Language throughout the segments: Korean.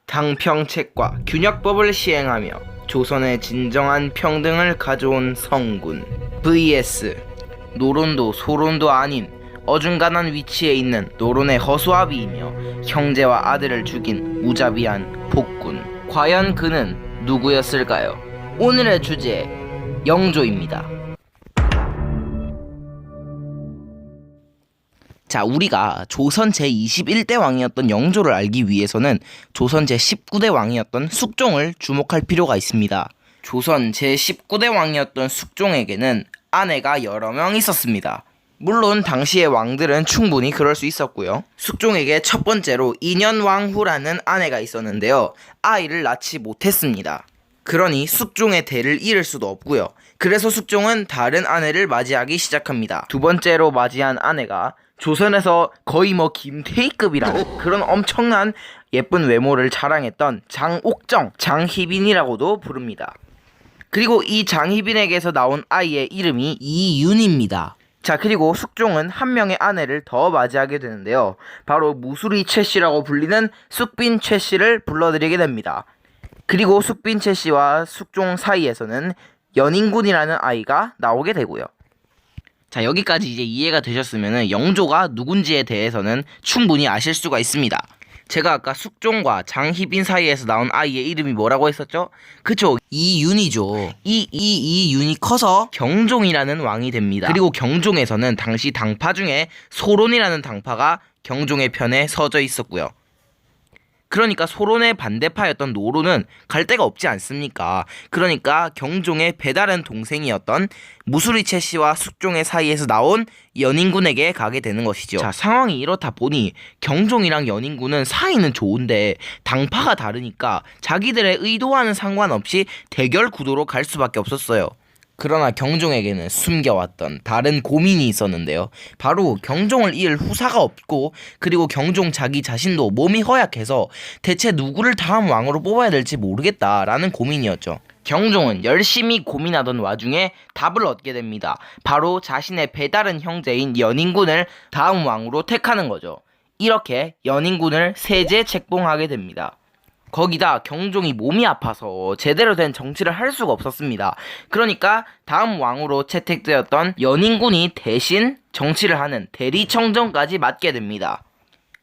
당평책과 균역법을 시행하며 조선의 진정한 평등을 가져온 성군 vs 노론도 소론도 아닌 어중간한 위치에 있는 노론의 허수아비이며 형제와 아들을 죽인 무자비한 복군. 과연 그는 누구였을까요? 오늘의 주제 영조입니다. 자, 우리가 조선 제21대 왕이었던 영조를 알기 위해서는 조선 제19대 왕이었던 숙종을 주목할 필요가 있습니다. 조선 제19대 왕이었던 숙종에게는 아내가 여러 명 있었습니다. 물론 당시의 왕들은 충분히 그럴 수 있었고요. 숙종에게 첫 번째로 인현왕후라는 아내가 있었는데요. 아이를 낳지 못했습니다. 그러니 숙종의 대를 이을 수도 없고요. 그래서 숙종은 다른 아내를 맞이하기 시작합니다. 두 번째로 맞이한 아내가 조선에서 거의 김태희급이라는 그런 엄청난 예쁜 외모를 자랑했던 장옥정, 장희빈이라고도 부릅니다. 그리고 이 장희빈에게서 나온 아이의 이름이 이윤입니다. 자, 그리고 숙종은 한 명의 아내를 더 맞이하게 되는데요. 바로 무수리 최씨라고 불리는 숙빈 최씨를 불러들이게 됩니다. 그리고 숙빈 최씨와 숙종 사이에서는 연인군이라는 아이가 나오게 되고요. 자, 여기까지 이제 이해가 되셨으면 영조가 누군지에 대해서는 충분히 아실 수가 있습니다. 제가 아까 숙종과 장희빈 사이에서 나온 아이의 이름이 뭐라고 했었죠? 그쵸, 이윤이죠. 이윤이 커서 경종이라는 왕이 됩니다. 그리고 경종에서는 당시 당파 중에 소론이라는 당파가 경종의 편에 서져 있었고요. 그러니까 소론의 반대파였던 노론은 갈 데가 없지 않습니까? 그러니까 경종의 배다른 동생이었던 무수리 최씨와 숙종의 사이에서 나온 연인군에게 가게 되는 것이죠. 자, 상황이 이렇다 보니 경종이랑 연인군은 사이는 좋은데 당파가 다르니까 자기들의 의도와는 상관없이 대결 구도로 갈 수밖에 없었어요. 그러나 경종에게는 숨겨왔던 다른 고민이 있었는데요. 바로 경종을 이을 후사가 없고, 그리고 경종 자기 자신도 몸이 허약해서 대체 누구를 다음 왕으로 뽑아야 될지 모르겠다라는 고민이었죠. 경종은 열심히 고민하던 와중에 답을 얻게 됩니다. 바로 자신의 배다른 형제인 연인군을 다음 왕으로 택하는 거죠. 이렇게 연인군을 세제 책봉하게 됩니다. 거기다 경종이 몸이 아파서 제대로 된 정치를 할 수가 없었습니다. 그러니까 다음 왕으로 채택되었던 연인군이 대신 정치를 하는 대리청정까지 맡게 됩니다.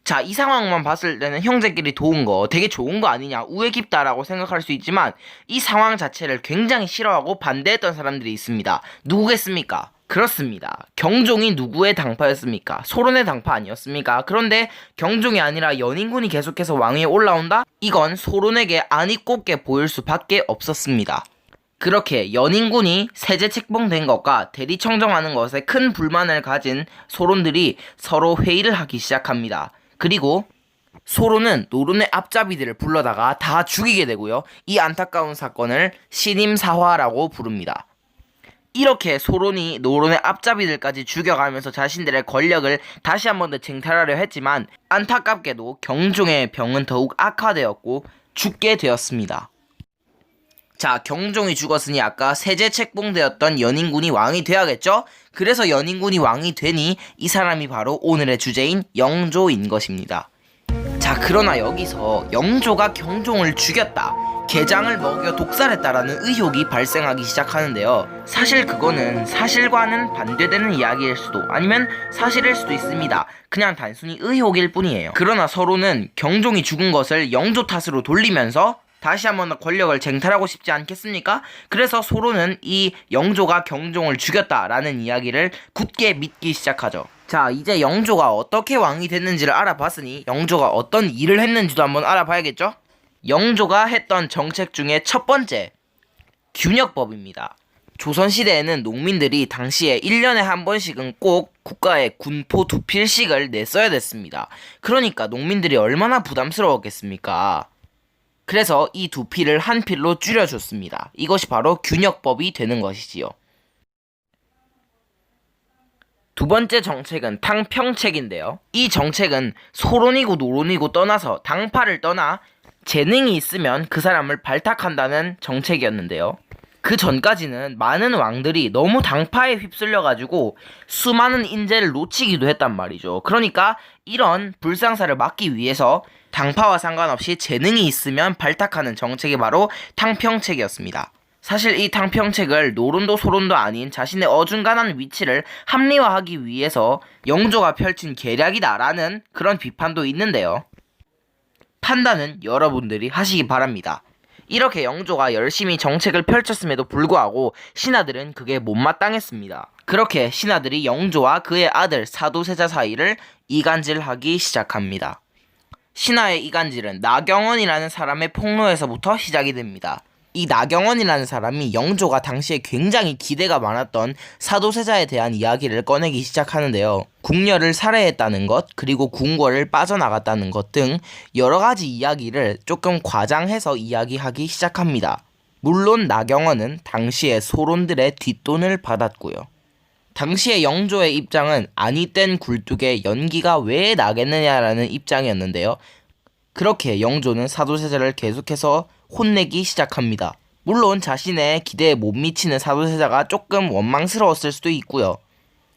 자, 이 상황만 봤을 때는 형제끼리 도운 거 되게 좋은 거 아니냐, 우애 깊다라고 생각할 수 있지만 이 상황 자체를 굉장히 싫어하고 반대했던 사람들이 있습니다. 누구겠습니까? 그렇습니다. 경종이 누구의 당파였습니까? 소론의 당파 아니었습니까? 그런데 경종이 아니라 연인군이 계속해서 왕위에 올라온다? 이건 소론에게 안이 꼽게 보일 수밖에 없었습니다. 그렇게 연인군이 세제 책봉된 것과 대리청정하는 것에 큰 불만을 가진 소론들이 서로 회의를 하기 시작합니다. 그리고 소론은 노론의 앞잡이들을 불러다가 다 죽이게 되고요. 이 안타까운 사건을 신임사화라고 부릅니다. 이렇게 소론이 노론의 앞잡이들까지 죽여가면서 자신들의 권력을 다시 한 번 더 쟁탈하려 했지만 안타깝게도 경종의 병은 더욱 악화되었고 죽게 되었습니다. 자, 경종이 죽었으니 아까 세제 책봉되었던 연인군이 왕이 돼야겠죠? 그래서 연인군이 왕이 되니 이 사람이 바로 오늘의 주제인 영조인 것입니다. 자, 그러나 여기서 영조가 경종을 죽였다, 게장을 먹여 독살했다라는 의혹이 발생하기 시작하는데요. 사실 그거는 사실과는 반대되는 이야기일 수도, 아니면 사실일 수도 있습니다. 그냥 단순히 의혹일 뿐이에요. 그러나 서로는 경종이 죽은 것을 영조 탓으로 돌리면서 다시 한번 더 권력을 쟁탈하고 싶지 않겠습니까? 그래서 서로는 이 영조가 경종을 죽였다라는 이야기를 굳게 믿기 시작하죠. 자, 이제 영조가 어떻게 왕이 됐는지를 알아봤으니 영조가 어떤 일을 했는지도 한번 알아봐야겠죠? 영조가 했던 정책 중에 첫 번째, 균역법입니다. 조선시대에는 농민들이 당시에 1년에 한 번씩은 꼭 국가에 군포 2필씩을 냈어야 됐습니다. 그러니까 농민들이 얼마나 부담스러웠겠습니까? 그래서 이 2필을 한 필로 줄여줬습니다. 이것이 바로 균역법이 되는 것이지요. 두 번째 정책은 탕평책인데요. 이 정책은 소론이고 노론이고 떠나서 당파를 떠나 재능이 있으면 그 사람을 발탁한다는 정책이었는데요. 그 전까지는 많은 왕들이 너무 당파에 휩쓸려가지고 수많은 인재를 놓치기도 했단 말이죠. 그러니까 이런 불상사를 막기 위해서 당파와 상관없이 재능이 있으면 발탁하는 정책이 바로 탕평책이었습니다. 사실 이 탕평책을 노론도 소론도 아닌 자신의 어중간한 위치를 합리화하기 위해서 영조가 펼친 계략이다라는 그런 비판도 있는데요. 판단은 여러분들이 하시기 바랍니다. 이렇게 영조가 열심히 정책을 펼쳤음에도 불구하고 신하들은 그게 못마땅했습니다. 그렇게 신하들이 영조와 그의 아들 사도세자 사이를 이간질하기 시작합니다. 신하의 이간질은 나경원이라는 사람의 폭로에서부터 시작이 됩니다. 이 나경원이라는 사람이 영조가 당시에 굉장히 기대가 많았던 사도세자에 대한 이야기를 꺼내기 시작하는데요. 궁녀를 살해했다는 것, 그리고 궁궐을 빠져나갔다는 것 등 여러가지 이야기를 조금 과장해서 이야기하기 시작합니다. 물론 나경원은 당시에 소론들의 뒷돈을 받았고요. 당시에 영조의 입장은 아니 땐 굴뚝에 연기가 왜 나겠느냐라는 입장이었는데요. 그렇게 영조는 사도세자를 계속해서 혼내기 시작합니다. 물론 자신의 기대에 못 미치는 사도세자가 조금 원망스러웠을 수도 있고요.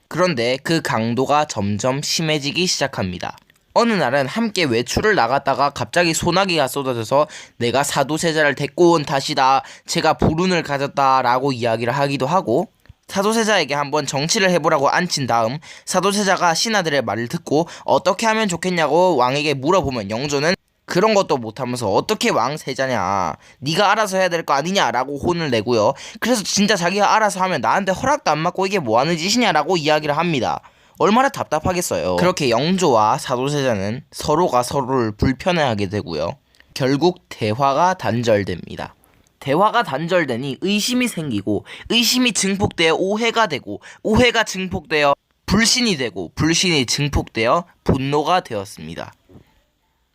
그런데 그 강도가 점점 심해지기 시작합니다. 어느 날은 함께 외출을 나갔다가 갑자기 소나기가 쏟아져서 내가 사도세자를 데리고 온 탓이다, 제가 불운을 가졌다 라고 이야기를 하기도 하고, 사도세자에게 한번 정치를 해보라고 앉힌 다음 사도세자가 신하들의 말을 듣고 어떻게 하면 좋겠냐고 왕에게 물어보면 영조는 그런 것도 못하면서 어떻게 왕세자냐, 네가 알아서 해야 될 거 아니냐 라고 혼을 내고요. 그래서 진짜 자기가 알아서 하면 나한테 허락도 안 받고 이게 뭐하는 짓이냐 라고 이야기를 합니다. 얼마나 답답하겠어요. 그렇게 영조와 사도세자는 서로가 서로를 불편해하게 되고요. 결국 대화가 단절됩니다. 대화가 단절되니 의심이 생기고, 의심이 증폭되어 오해가 되고, 오해가 증폭되어 불신이 되고, 불신이 증폭되어 분노가 되었습니다.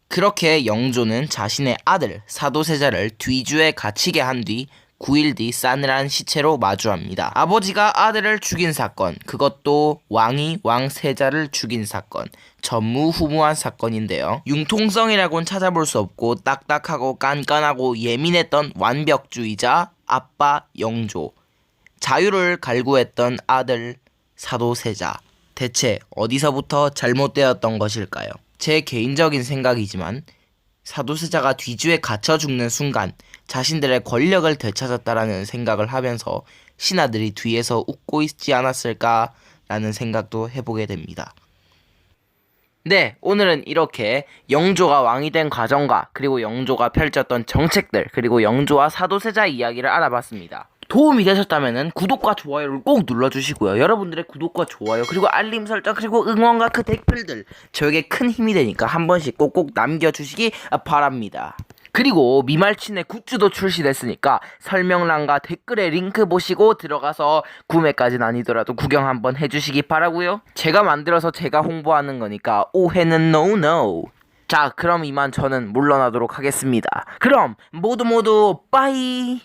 그렇게 영조는 자신의 아들 사도세자를 뒤주에 갇히게 한 뒤 9일 뒤 싸늘한 시체로 마주합니다. 아버지가 아들을 죽인 사건, 그것도 왕이 왕세자를 죽인 사건, 전무후무한 사건인데요. 융통성이라고는 찾아볼 수 없고 딱딱하고 깐깐하고 예민했던 완벽주의자 아빠 영조, 자유를 갈구했던 아들 사도세자, 대체 어디서부터 잘못되었던 것일까요? 제 개인적인 생각이지만 사도세자가 뒤주에 갇혀 죽는 순간 자신들의 권력을 되찾았다라는 생각을 하면서 신하들이 뒤에서 웃고 있지 않았을까라는 생각도 해보게 됩니다. 네, 오늘은 이렇게 영조가 왕이 된 과정과 그리고 영조가 펼쳤던 정책들, 그리고 영조와 사도세자 이야기를 알아봤습니다. 도움이 되셨다면 구독과 좋아요를 꼭 눌러주시고요. 여러분들의 구독과 좋아요, 그리고 알림 설정, 그리고 응원과 그 댓글들 저에게 큰 힘이 되니까 한 번씩 꼭꼭 남겨주시기 바랍니다. 그리고 미말친의 굿즈도 출시됐으니까 설명란과 댓글에 링크 보시고 들어가서 구매까지는 아니더라도 구경 한번 해주시기 바라고요. 제가 만들어서 제가 홍보하는 거니까 오해는 no. 자, 그럼 이만 저는 물러나도록 하겠습니다. 그럼 모두 빠이.